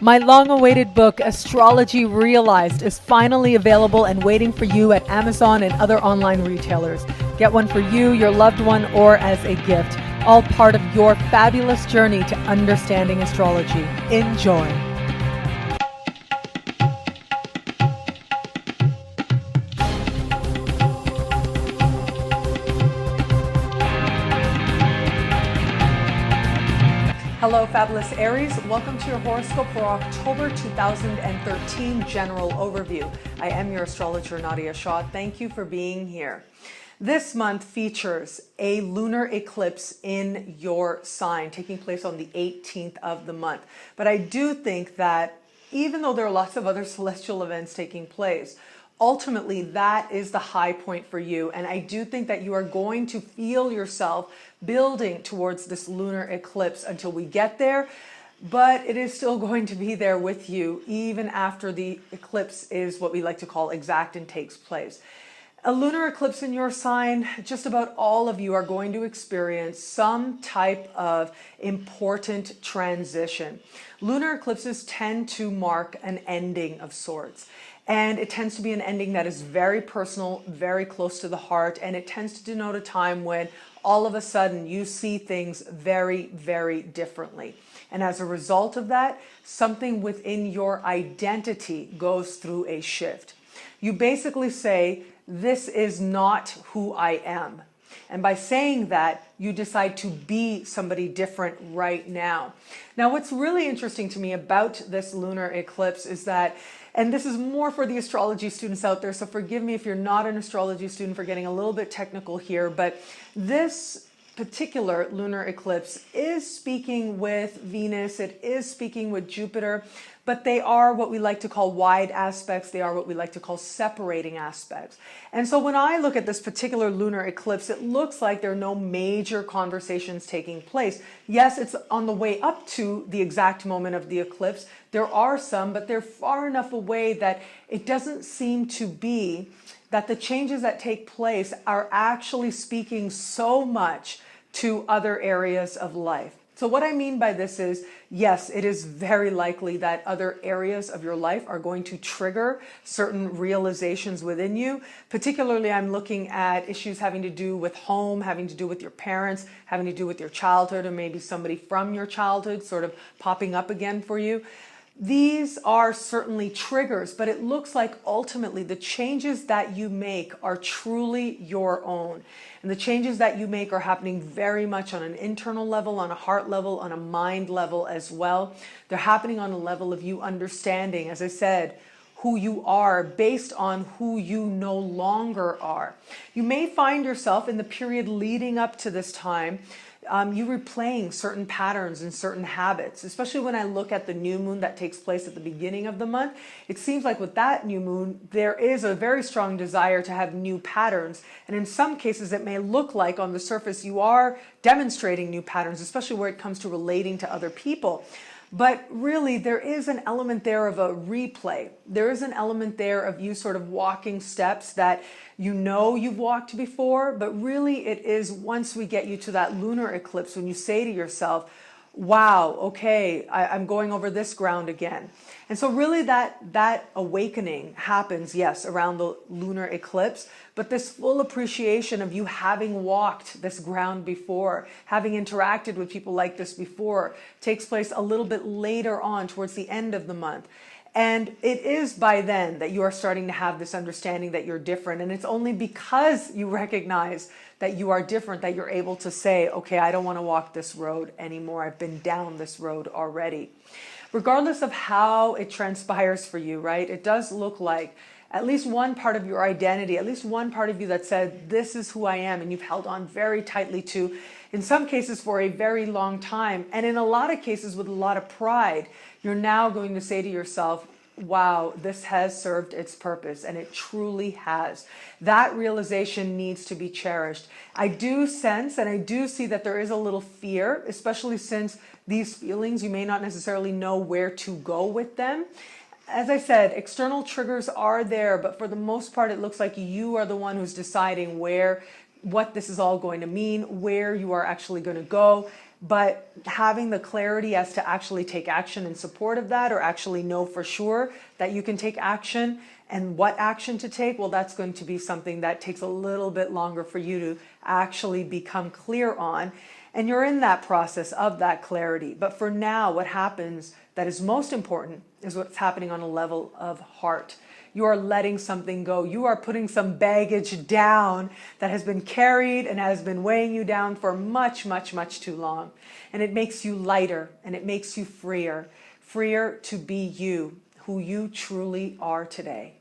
My long-awaited book, Astrology Realized, is finally available and waiting for you at Amazon and other online retailers. Get one for you, your loved one, or as a gift. All part of your fabulous journey to understanding astrology. Enjoy. Hello, fabulous Aries. Welcome to your horoscope for October 2013 general overview. I am your astrologer, Nadiya Shah. Thank you for being here. This month features a lunar eclipse in your sign taking place on the 18th of the month. But I do think that even though there are lots of other celestial events taking place, ultimately that is the high point for you. And I do think that you are going to feel yourself building towards this lunar eclipse until we get there. But it is still going to be there with you even after the eclipse is what we like to call exact and takes place. A lunar eclipse in your sign, just about all of you are going to experience some type of important transition. Lunar eclipses tend to mark an ending of sorts. And it tends to be an ending that is very personal, very close to the heart. And it tends to denote a time when all of a sudden you see things very, very differently. And as a result of that, something within your identity goes through a shift. You basically say, this is not who I am. And by saying that, you decide to be somebody different right now. Now, what's really interesting to me about this lunar eclipse is that, and this is more for the astrology students out there, so forgive me if you're not an astrology student for getting a little bit technical here, but this particular lunar eclipse is speaking with Venus, it is speaking with Jupiter, but they are what we like to call wide aspects. They are what we like to call separating aspects. And so when I look at this particular lunar eclipse, it looks like there are no major conversations taking place. Yes, it's on the way up to the exact moment of the eclipse. There are some, but they're far enough away that it doesn't seem to be that the changes that take place are actually speaking so much to other areas of life. So what I mean by this is, yes, it is very likely that other areas of your life are going to trigger certain realizations within you. Particularly, I'm looking at issues having to do with home, having to do with your parents, having to do with your childhood, or maybe somebody from your childhood sort of popping up again for you. These are certainly triggers, but it looks like ultimately the changes that you make are truly your own. And the changes that you make are happening very much on an internal level, on a heart level, on a mind level as well. They're happening on a level of you understanding, as I said, who you are based on who you no longer are. You may find yourself in the period leading up to this time, you replaying certain patterns and certain habits, especially when I look at the new moon that takes place at the beginning of the month. It seems like with that new moon, there is a very strong desire to have new patterns. And in some cases, it may look like on the surface you are demonstrating new patterns, especially where it comes to relating to other people. But really, there is an element there of a replay. There is an element there of you sort of walking steps that you know you've walked before, but really it is once we get you to that lunar eclipse when you say to yourself, wow, okay, I'm going over this ground again. And so really that awakening happens, yes, around the lunar eclipse, but this full appreciation of you having walked this ground before, having interacted with people like this before, takes place a little bit later on towards the end of the month. And it is by then that you are starting to have this understanding that you're different. And it's only because you recognize that you are different that you're able to say, okay, I don't want to walk this road anymore. I've been down this road already. Regardless of how it transpires for you, right? It does look like at least one part of your identity, at least one part of you that said, this is who I am, and you've held on very tightly to, in some cases for a very long time, and in a lot of cases with a lot of pride, you're now going to say to yourself, wow, this has served its purpose, and it truly has. That realization needs to be cherished. I do sense and I do see that there is a little fear, especially since these feelings, you may not necessarily know where to go with them. As I said, external triggers are there, but for the most part, it looks like you are the one who's deciding what this is all going to mean, where you are actually going to go. but having the clarity as to actually take action in support of that, or actually know for sure that you can take action and what action to take, well, that's going to be something that takes a little bit longer for you to actually become clear on. And you're in that process of that clarity. But for now, what happens that is most important is what's happening on a level of heart. You are letting something go. You are putting some baggage down that has been carried and has been weighing you down for much, much, much too long. And it makes you lighter and it makes you freer, freer to be you, who you truly are today.